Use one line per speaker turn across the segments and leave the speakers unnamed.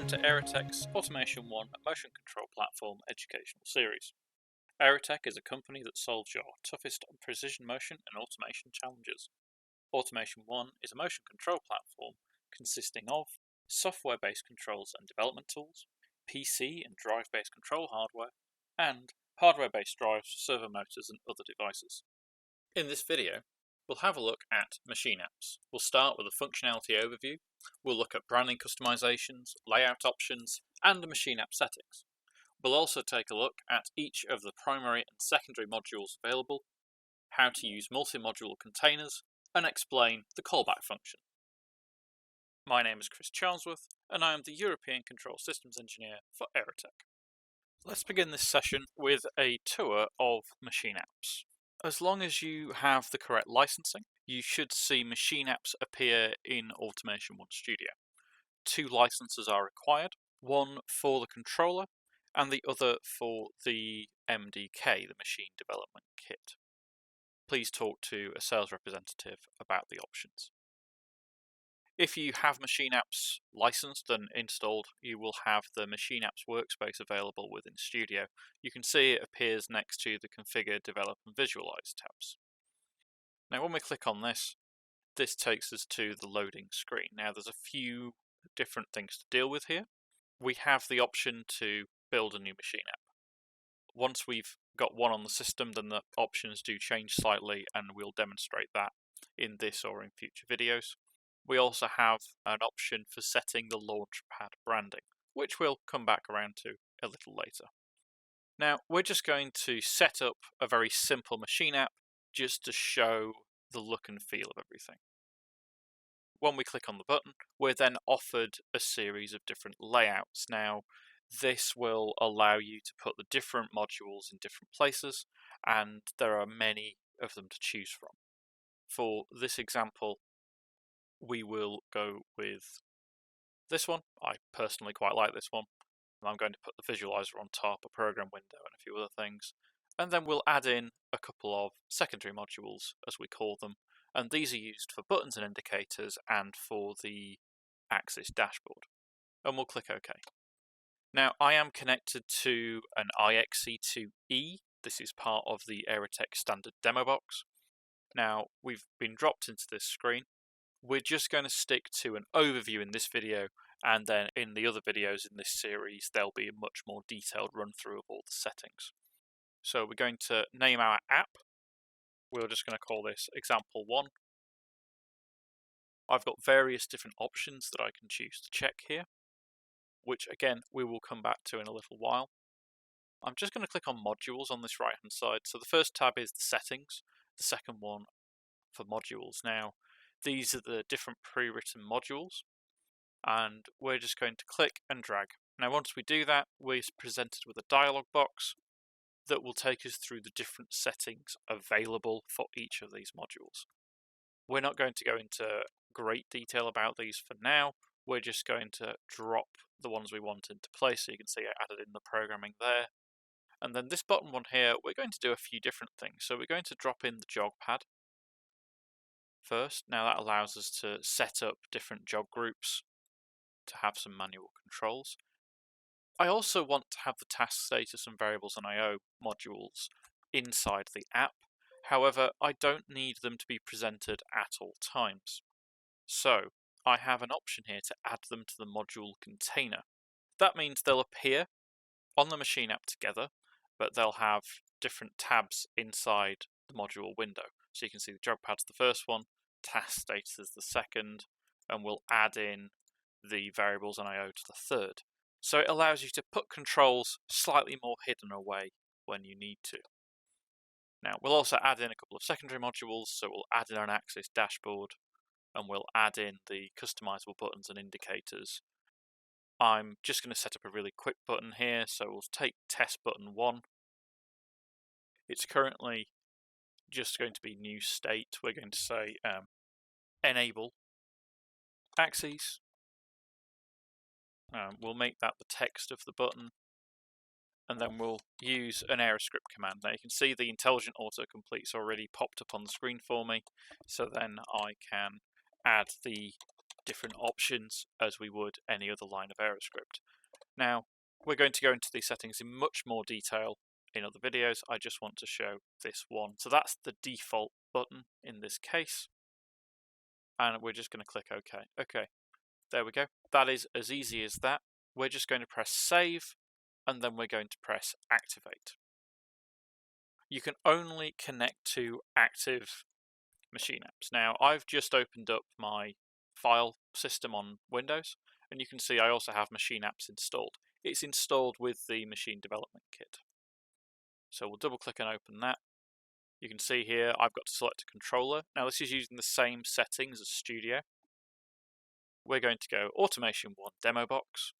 to Aerotech's Automation1 Motion Control Platform educational series. Aerotech is a company that solves your toughest precision motion and automation challenges. Automation1 is a motion control platform consisting of software-based controls and development tools, PC and drive-based control hardware, and hardware-based drives for servo motors and other devices. In this video, we'll have a look at MachineApps. We'll start with a functionality overview. We'll look at branding customizations, layout options, and the MachineApp settings. We'll also take a look at each of the primary and secondary modules available, how to use multi-module containers, and explain the callback function. My name is Chris Charlesworth, and I am the European Control Systems Engineer for Aerotech. Let's begin this session with a tour of MachineApps. As long as you have the correct licensing, you should see MachineApps appear in Automation1 Studio. 2 licenses are required, one for the controller and the other for the MDK, the Machine Development Kit. Please talk to a sales representative about the options. If you have MachineApps licensed and installed, you will have the MachineApps workspace available within Studio. You can see it appears next to the Configure, Develop and Visualize tabs. Now when we click on this, this takes us to the loading screen. Now there's a few different things to deal with here. We have the option to build a new MachineApp. Once we've got one on the system, then the options do change slightly, and we'll demonstrate that in this or in future videos. We also have an option for setting the launchpad branding, which we'll come back around to a little later. Now, we're just going to set up a very simple MachineApp just to show the look and feel of everything. When we click on the button, we're then offered a series of different layouts. Now, this will allow you to put the different modules in different places, and there are many of them to choose from. For this example, we will go with this one. I personally quite like this one. I'm going to put the visualizer on top, a program window, and a few other things. And then we'll add in a couple of secondary modules, as we call them. And these are used for buttons and indicators and for the axis dashboard. And we'll click OK. Now, I am connected to an IXC2E. This is part of the Aerotech standard demo box. Now, we've been dropped into this screen. We're just going to stick to an overview in this video, and then in the other videos in this series there'll be a much more detailed run through of all the settings. So we're going to name our app. We're just going to call this example 1. I've got various different options that I can choose to check here, which again we will come back to in a little while. I'm just going to click on modules on this right hand side. So the first tab is the settings, the second one for modules. Now these are the different pre-written modules, and we're just going to click and drag. Now once we do that, we're presented with a dialog box that will take us through the different settings available for each of these modules. We're not going to go into great detail about these for now. We're just going to drop the ones we want into place, so you can see I added in the programming there. And then this bottom one here, we're going to do a few different things. So we're going to drop in the jog pad first. Now that allows us to set up different job groups to have some manual controls. I also want to have the task status and variables and IO modules inside the app. However, I don't need them to be presented at all times. So I have an option here to add them to the module container. That means they'll appear on the MachineApp together, but they'll have different tabs inside the module window. So you can see the jog pad's the first one, task status is the second, and we'll add in the variables and IO to the third. So it allows you to put controls slightly more hidden away when you need to. Now we'll also add in a couple of secondary modules, so we'll add in an axis dashboard, and we'll add in the customizable buttons and indicators. I'm just going to set up a really quick button here, so we'll take test button 1. It's currently just going to be new state. We're going to say enable axes. We'll make that the text of the button, and then we'll use an AeroScript command. Now you can see the intelligent autocomplete's already popped up on the screen for me, so then I can add the different options as we would any other line of error script. Now, we're going to go into these settings in much more detail in other videos. I just want to show this one. So that's the default button in this case. And we're just going to click OK. Okay, there we go. That is as easy as that. We're just going to press save, and then we're going to press activate. You can only connect to active MachineApps. Now, I've just opened up my file system on Windows, and you can see I also have MachineApps installed. It's installed with the Machine Development Kit. So we'll double click and open that. You can see here I've got to select a controller. Now this is using the same settings as Studio. We're going to go Automation1 Demo Box.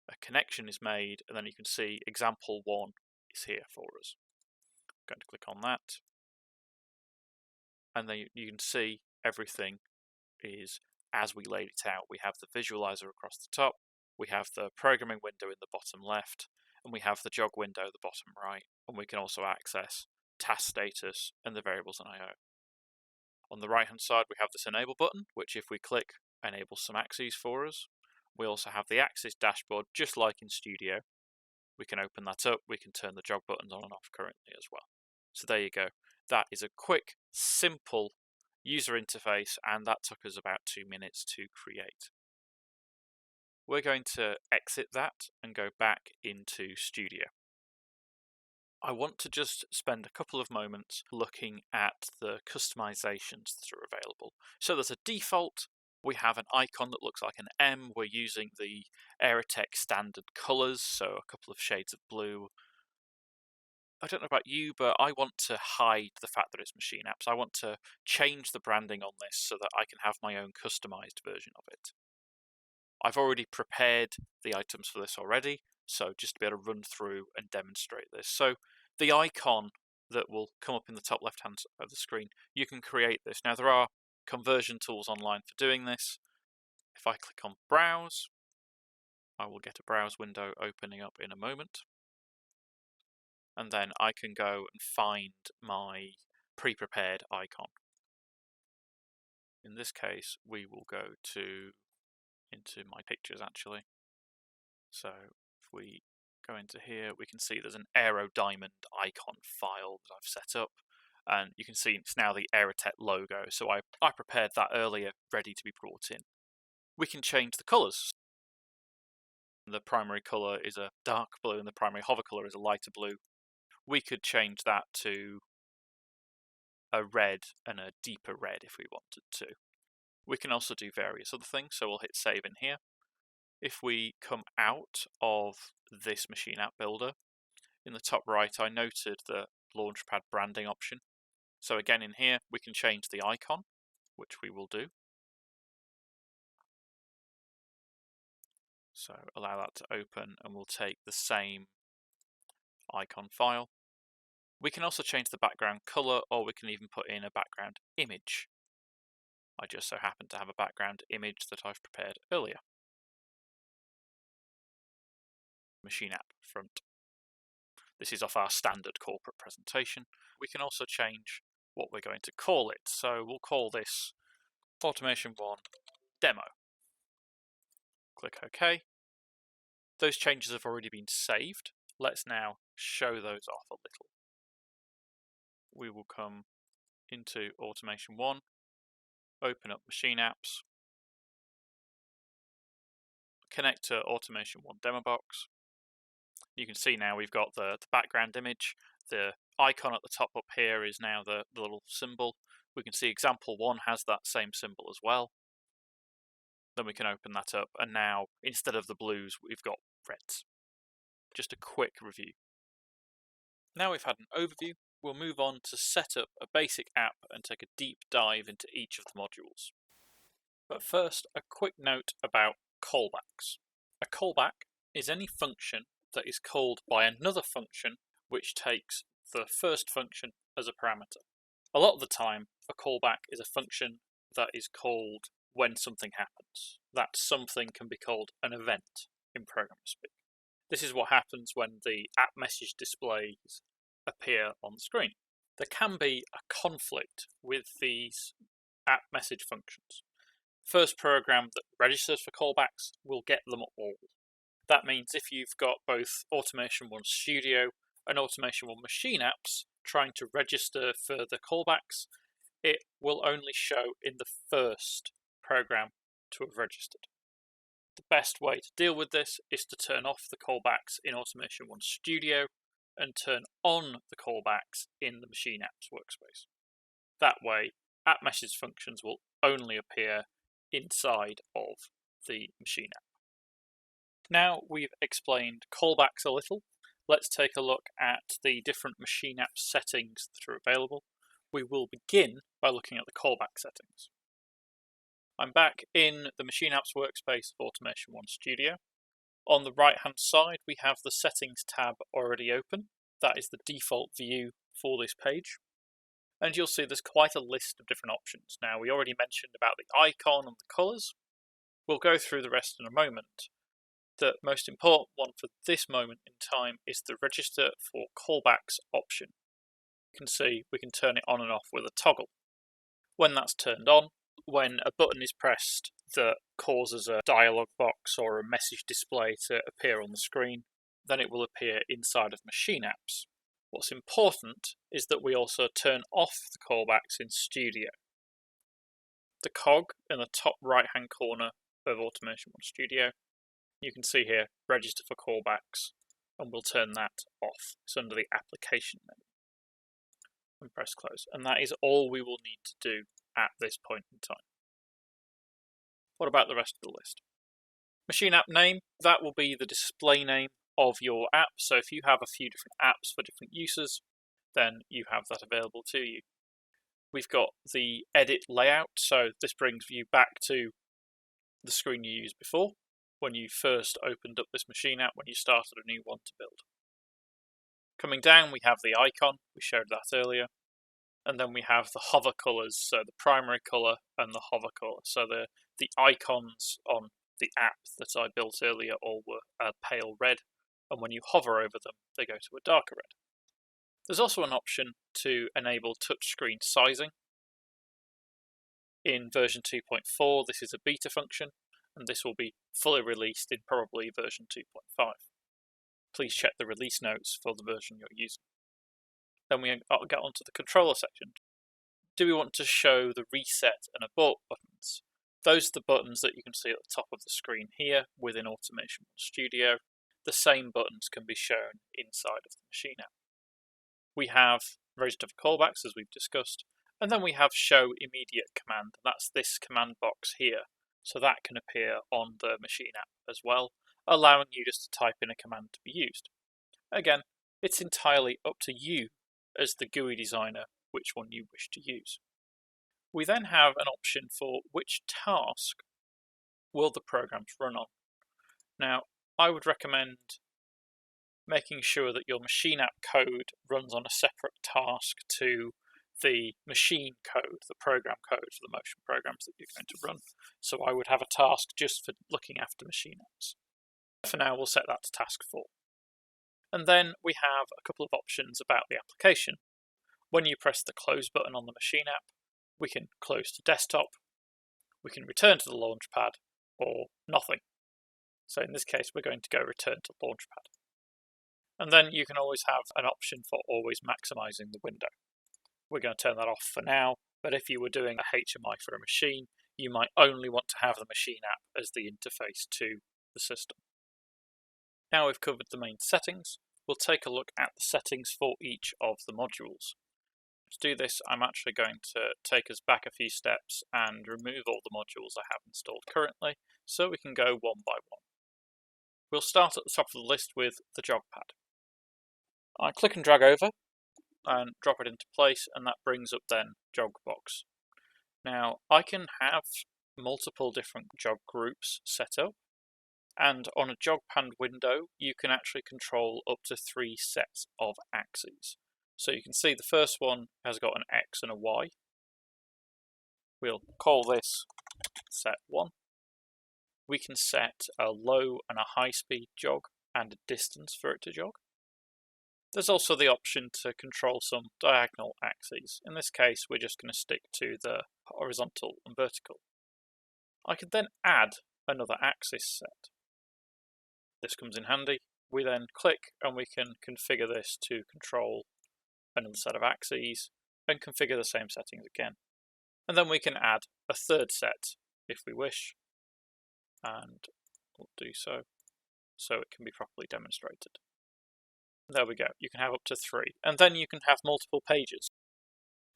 A connection is made, and then you can see example 1 is here for us. I'm going to click on that. And then you can see everything is as we laid it out. We have the visualizer across the top, we have the programming window in the bottom left, and we have the jog window at the bottom right, and we can also access task status and the variables in I/O. On the right hand side we have this enable button, which if we click enables some axes for us. We also have the axis dashboard, just like in Studio. We can open that up, we can turn the jog buttons on and off currently as well. So there you go. That is a quick, simple user interface, and that took us about 2 minutes to create. We're going to exit that and go back into Studio. I want to just spend a couple of moments looking at the customizations that are available. So there's a default. We have an icon that looks like an M. We're using the Aerotech standard colors, so a couple of shades of blue. I don't know about you, but I want to hide the fact that it's MachineApps. I want to change the branding on this so that I can have my own customized version of it. I've already prepared the items for this already, so just to be able to run through and demonstrate this. So the icon that will come up in the top left hand of the screen, you can create this. Now there are conversion tools online for doing this. If I click on Browse, I will get a browse window opening up in a moment. And then I can go and find my pre-prepared icon. In this case, we will go into my pictures actually. So if we go into here, we can see there's an Aero Diamond icon file that I've set up. And you can see it's now the Aerotech logo. So I prepared that earlier, ready to be brought in. We can change the colors. The primary color is a dark blue and the primary hover color is a lighter blue. We could change that to a red and a deeper red if we wanted to. We can also do various other things, so we'll hit save in here. If we come out of this Machine App Builder, in the top right I noted the Launchpad branding option. So again in here we can change the icon, which we will do. So allow that to open and we'll take the same icon file. We can also change the background color, or we can even put in a background image. I just so happen to have a background image that I've prepared earlier. Machine App front. This is off our standard corporate presentation. We can also change what we're going to call it. So we'll call this Automation1 Demo. Click OK. Those changes have already been saved. Let's now show those off a little. We will come into Automation1, open up MachineApps, connect to Automation1 Demo Box. You can see now we've got the background image. The icon at the top up here is now the little symbol. We can see example 1 has that same symbol as well. Then we can open that up, and now instead of the blues we've got reds. Just a quick review. Now we've had an overview, we'll move on to set up a basic app and take a deep dive into each of the modules. But first, a quick note about callbacks. A callback is any function that is called by another function which takes the first function as a parameter. A lot of the time, a callback is a function that is called when something happens. That something can be called an event in programmer speak. This is what happens when the app message displays appear on the screen. There can be a conflict with these app message functions. First program that registers for callbacks will get them all. That means if you've got both Automation1 Studio and Automation1 MachineApps trying to register for the callbacks, it will only show in the first program to have registered. The best way to deal with this is to turn off the callbacks in Automation1 Studio and turn on the callbacks in the MachineApps workspace. That way, AppMesh's functions will only appear inside of the machine app. Now we've explained callbacks a little, let's take a look at the different machine app settings that are available. We will begin by looking at the callback settings. I'm back in the Machine Apps workspace of Automation1 Studio. On the right hand side we have the Settings tab already open. That is the default view for this page. And you'll see there's quite a list of different options. Now we already mentioned about the icon and the colours. We'll go through the rest in a moment. The most important one for this moment in time is the Register for Callbacks option. You can see we can turn it on and off with a toggle. When that's turned on, when a button is pressed that causes a dialog box or a message display to appear on the screen, then it will appear inside of Machine Apps. What's important is that we also turn off the callbacks in Studio. The cog in the top right hand corner of Automation1 Studio, you can see here, Register for Callbacks, and we'll turn that off. It's under the Application menu. And press Close. And that is all we will need to do at this point in time. What about the rest of the list? Machine app name, that will be the display name of your app. So if you have a few different apps for different uses, then you have that available to you. We've got the edit layout, so this brings you back to the screen you used before when you first opened up this machine app, when you started a new one to build. Coming down we have the icon, we showed that earlier, and then we have the hover colours, so the primary colour and the hover colour. So the icons on the app that I built earlier all were a pale red, and when you hover over them they go to a darker red. There's also an option to enable touchscreen sizing. In version 2.4 this is a beta function, and this will be fully released in probably version 2.5. Please check the release notes for the version you're using. Then we get onto the controller section. Do we want to show the reset and abort buttons? Those are the buttons that you can see at the top of the screen here within Automation1 Studio. The same buttons can be shown inside of the machine app. We have Register for Callbacks, as we've discussed, and then we have Show Immediate command. That's this command box here. So that can appear on the machine app as well, allowing you just to type in a command to be used. Again, it's entirely up to you as the GUI designer which one you wish to use. We then have an option for which task will the programs run on. Now, I would recommend making sure that your machine app code runs on a separate task to the machine code, the program code for the motion programs that you're going to run. So I would have a task just for looking after machine apps. For now, we'll set that to task 4. And then we have a couple of options about the application. When you press the close button on the machine app, we can close to desktop, we can return to the launchpad, or nothing. So in this case, we're going to go return to launchpad. And then you can always have an option for always maximizing the window. We're going to turn that off for now, but if you were doing a HMI for a machine, you might only want to have the machine app as the interface to the system. Now we've covered the main settings, we'll take a look at the settings for each of the modules. To do this, I'm actually going to take us back a few steps and remove all the modules I have installed currently, so we can go one by one. We'll start at the top of the list with the jog pad. I click and drag over and drop it into place, and that brings up then jog box. Now I can have multiple different jog groups set up, and on a jog pad window you can actually control up to 3 sets of axes. So you can see the first one has got an X and a Y. We'll call this set 1. We can set a low and a high speed jog and a distance for it to jog. There's also the option to control some diagonal axes. In this case, we're just going to stick to the horizontal and vertical. I could then add another axis set. This comes in handy. We then click and we can configure this to control another set of axes and configure the same settings again. And then we can add a third set if we wish, and we'll do so it can be properly demonstrated. There we go, you can have up to 3, and then you can have multiple pages.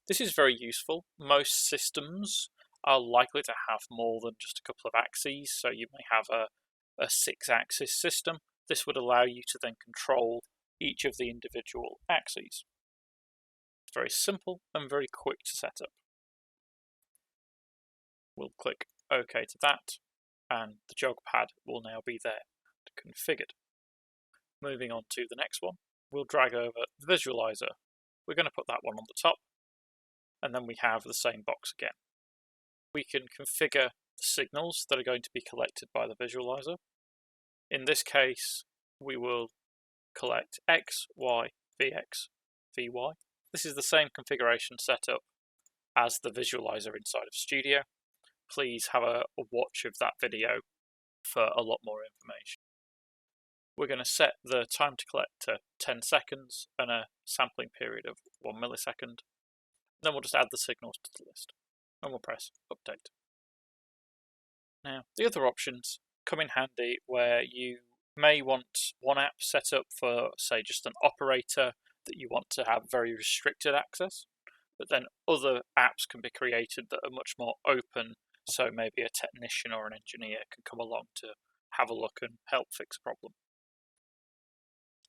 This is very useful. Most systems are likely to have more than just a couple of axes, so you may have a 6-axis system. This would allow you to then control each of the individual axes. It's very simple and very quick to set up. We'll click OK to that, and the jog pad will now be there configured. Moving on to the next one, we'll drag over the visualizer. We're going to put that one on the top, and then we have the same box again. We can configure the signals that are going to be collected by the visualizer. In this case, we will collect X, Y, VX, VY. This is the same configuration setup as the visualizer inside of Studio. Please have a watch of that video for a lot more information. We're going to set the time to collect to 10 seconds and a sampling period of 1 millisecond. Then we'll just add the signals to the list and we'll press update. Now, the other options come in handy where you may want one app set up for, say, just an operator that you want to have very restricted access, but then other apps can be created that are much more open, so maybe a technician or an engineer can come along to have a look and help fix a problem.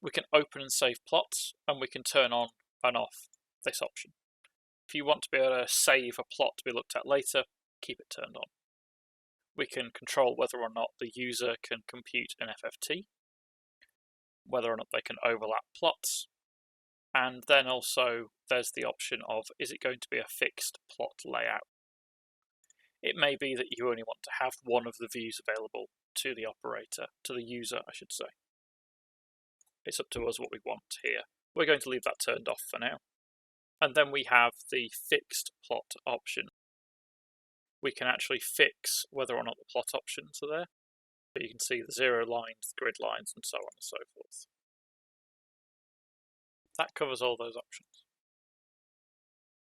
We can open and save plots, and we can turn on and off this option. If you want to be able to save a plot to be looked at later, keep it turned on. We can control whether or not the user can compute an FFT, whether or not they can overlap plots, and then also there's the option of, is it going to be a fixed plot layout? It may be that you only want to have one of the views available to the operator, to the user I should say. It's up to us what we want here. We're going to leave that turned off for now. And then we have the fixed plot option. We can actually fix whether or not the plot options are there. But you can see the 0 lines, the grid lines, and so on and so forth. That covers all those options.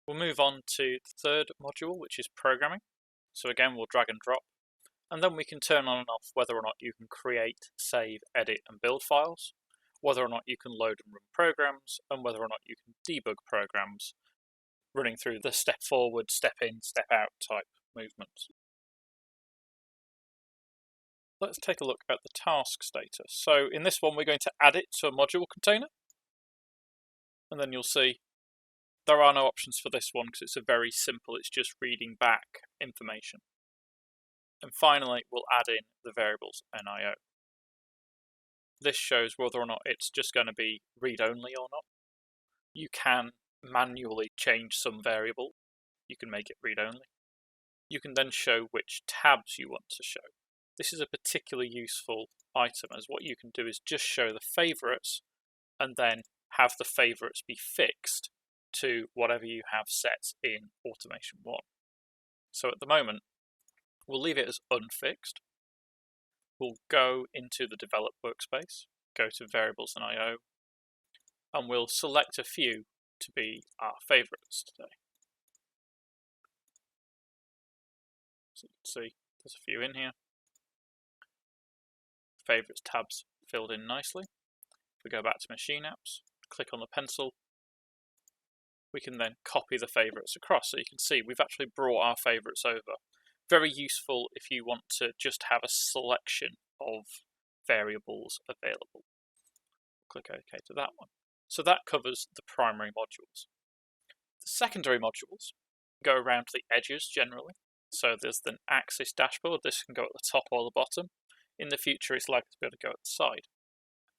We'll move on to the third module, which is programming. So again, we'll drag and drop. And then we can turn on and off whether or not you can create, save, edit, and build files, whether or not you can load and run programs, and whether or not you can debug programs, running through the step forward, step in, step out type movements. Let's take a look at the task status. So in this one, we're going to add it to a module container. And then you'll see there are no options for this one because it's a very simple, it's just reading back information. And finally, we'll add in the variables NIO. This shows whether or not it's just going to be read-only or not. You can manually change some variable. You can make it read-only. You can then show which tabs you want to show. This is a particularly useful item, as what you can do is just show the favorites and then have the favorites be fixed to whatever you have set in Automation1. So at the moment, we'll leave it as unfixed. We'll go into the develop workspace, go to variables and IO, and we'll select a few to be our favorites today. So you can see there's a few in here. Favorites tabs filled in nicely. If we go back to MachineApps, click on the pencil, we can then copy the favorites across. So you can see we've actually brought our favorites over. Very useful if you want to just have a selection of variables available. Click OK to that one. So that covers the primary modules. The secondary modules go around the edges generally. So there's the axis dashboard. This can go at the top or the bottom. In the future, it's likely to be able to go at the side.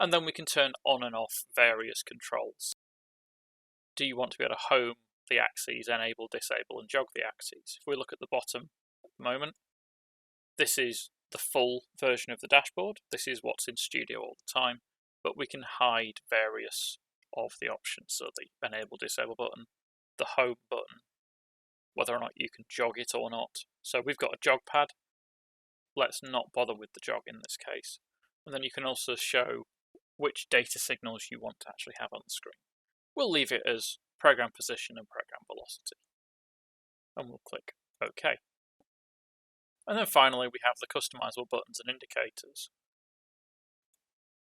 And then we can turn on and off various controls. Do you want to be able to home the axes, enable, disable, and jog the axes? If we look at the bottom at the moment, this is the full version of the dashboard. This is what's in Studio all the time, but we can hide various of the options. So the enable, disable button, the home button, whether or not you can jog it or not. So we've got a jog pad. let's not bother with the jog in this case. And then you can also show which data signals you want to actually have on the screen. We'll leave it as program position and program velocity. And we'll click OK. And then finally we have the customizable buttons and indicators.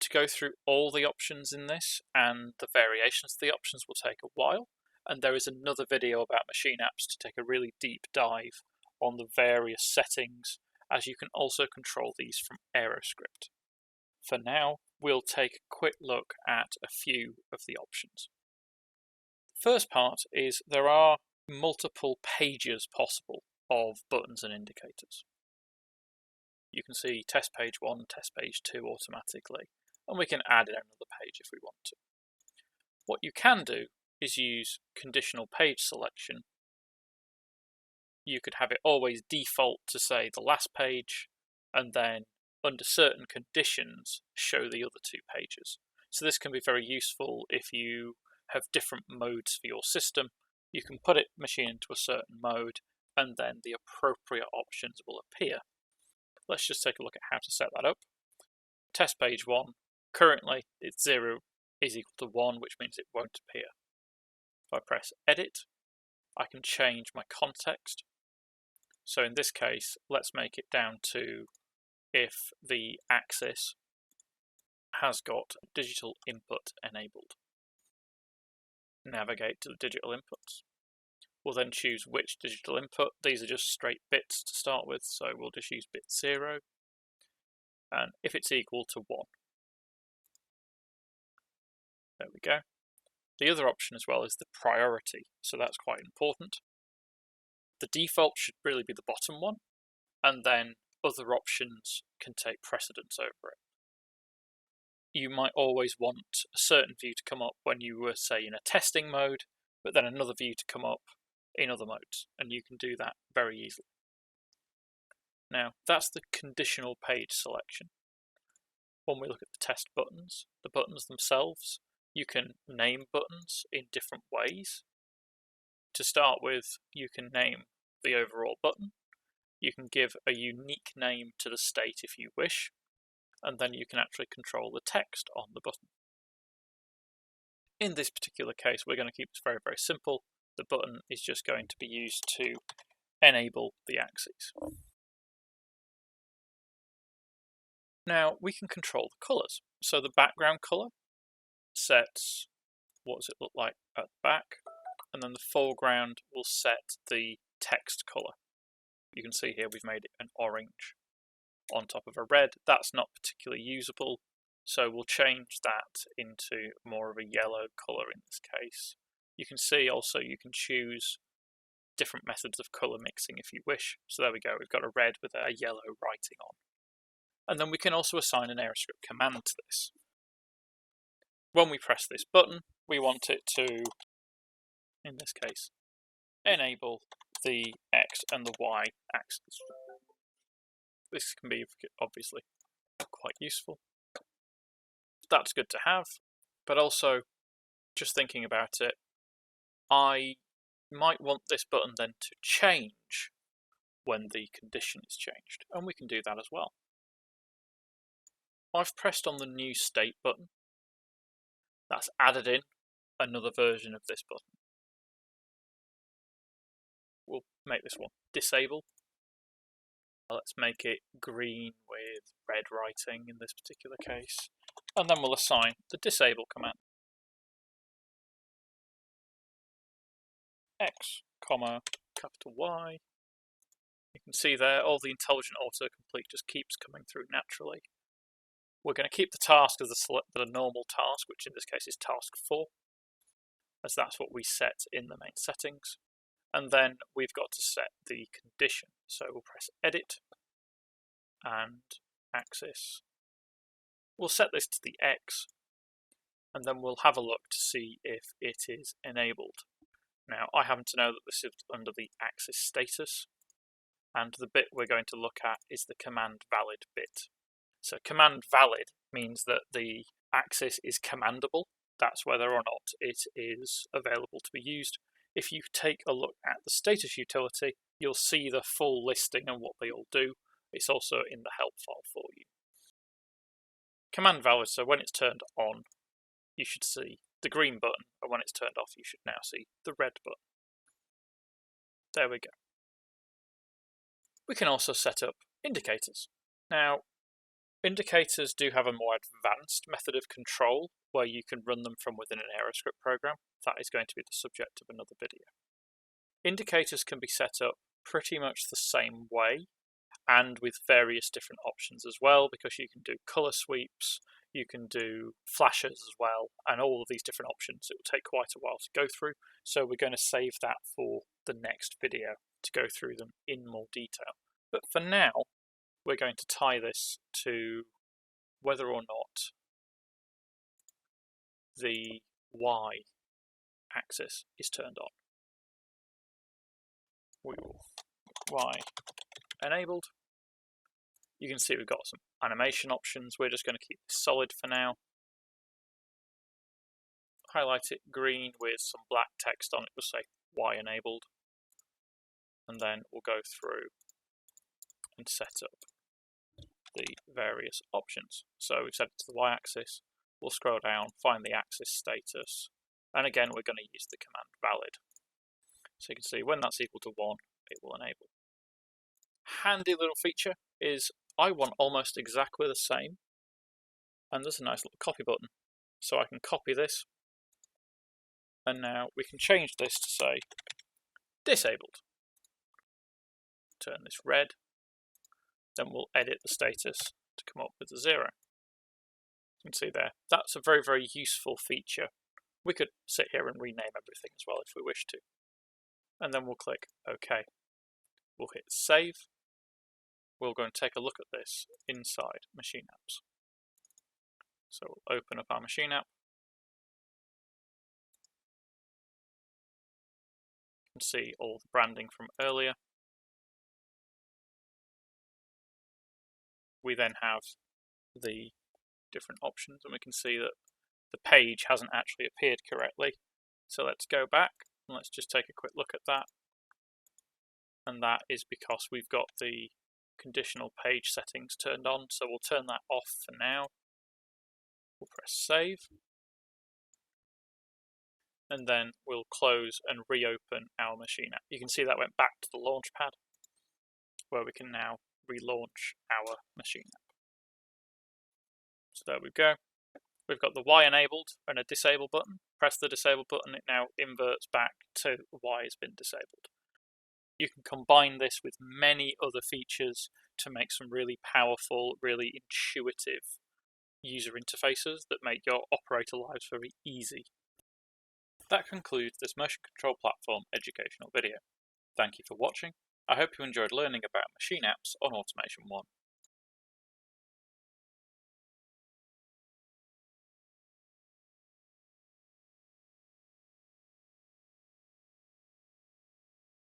To go through all the options in this and the variations of the options will take a while, and there is another video about MachineApps to take a really deep dive on the various settings, as you can also control these from AeroScript. For now, we'll take a quick look at a few of the options. The first part is there are multiple pages possible of buttons and indicators. You can see test page 1, test page 2 automatically, and we can add in another page if we want to. What you can do is use conditional page selection. You could have it always default to say the last page, and then under certain conditions show the other two pages. So this can be very useful if you have different modes for your system. You can put it machine into a certain mode, and then the appropriate options will appear. Let's just take a look at how to set that up. Test page 1, currently it's 0 is equal to 1, which means it won't appear. If I press edit, I can change my context. So in this case, let's make it down to if the axis has got digital input enabled. Navigate to the digital inputs. We'll then choose which digital input. These are just straight bits to start with, so we'll just use bit 0. And if it's equal to 1. There we go. The other option as well is the priority, so that's quite important. The default should really be the bottom one, and then other options can take precedence over it. You might always want a certain view to come up when you were, say, in a testing mode, but then another view to come up in other modes, and you can do that very easily. Now, that's the conditional page selection. When we look at the test buttons, the buttons themselves, you can name buttons in different ways. To start with, you can name the overall button. You can give a unique name to the state if you wish, and then you can actually control the text on the button. In this particular case, we're going to keep this very, very simple. The button is just going to be used to enable the axes. Now we can control the colours. So the background colour sets what does it look like at the back, and then the foreground will set the text colour. You can see here we've made it an orange on top of a red. That's not particularly usable, so we'll change that into more of a yellow colour in this case. You can see also you can choose different methods of colour mixing if you wish. So there we go, we've got a red with a yellow writing on. And then we can also assign an AeroScript command to this. When we press this button, we want it to, in this case, enable the X and the Y axes. This can be obviously quite useful. That's good to have, but also just thinking about it, I might want this button then to change when the condition is changed, and we can do that as well. I've pressed on the new state button. That's added in another version of this button. We'll make this one disable. Let's make it green with red writing in this particular case, and then we'll assign the disable command. X, comma, capital Y. You can see there all the intelligent autocomplete just keeps coming through naturally. We're going to keep the task as the normal task, which in this case is task 4, as that's what we set in the main settings. And then we've got to set the condition. So we'll press edit and axis. We'll set this to the X, and then we'll have a look to see if it is enabled. Now, I happen to know that this is under the axis status, and the bit we're going to look at is the command valid bit. So command valid means that the axis is commandable. That's whether or not it is available to be used. If you take a look at the status utility, you'll see the full listing and what they all do. It's also in the help file for you. Command valid, so when it's turned on, you should see the green button, and when it's turned off, you should now see the red button. There we go. We can also set up indicators. Now, indicators do have a more advanced method of control where you can run them from within an AeroScript program. That is going to be the subject of another video. Indicators can be set up pretty much the same way and with various different options as well, because you can do color sweeps, you can do flashes as well, and all of these different options. It will take quite a while to go through, so we're going to save that for the next video to go through them in more detail. But for now, we're going to tie this to whether or not the Y axis is turned on. We will Y enabled. You can see we've got some animation options. We're just going to keep this solid for now. Highlight it green with some black text on it. We'll say Y enabled. And then we'll go through and set up the various options. So we've set it to the Y axis. We'll scroll down, find the axis status. And again, we're going to use the command valid. So you can see when that's equal to 1, it will enable. Handy little feature is I want almost exactly the same, and there's a nice little copy button, so I can copy this, and now we can change this to say disabled. Turn this red, then we'll edit the status to come up with a 0. You can see there, that's a very, very useful feature. We could sit here and rename everything as well if we wish to, and then we'll click OK. We'll hit save. We'll go and take a look at this inside MachineApps. So we'll open up our Machine app. You can see all the branding from earlier. We then have the different options, and we can see that the page hasn't actually appeared correctly. So let's go back and let's just take a quick look at that. And that is because we've got the conditional page settings turned on, so we'll turn that off for now. We'll press save, and then we'll close and reopen our Machine app. You can see that went back to the launch pad, where we can now relaunch our Machine app. So there we go. We've got the Y enabled and a disable button. Press the disable button, it now inverts back to Y has been disabled. You can combine this with many other features to make some really powerful, really intuitive user interfaces that make your operator lives very easy. That concludes this Motion Control Platform educational video. Thank you for watching. I hope you enjoyed learning about MachineApps on Automation 1.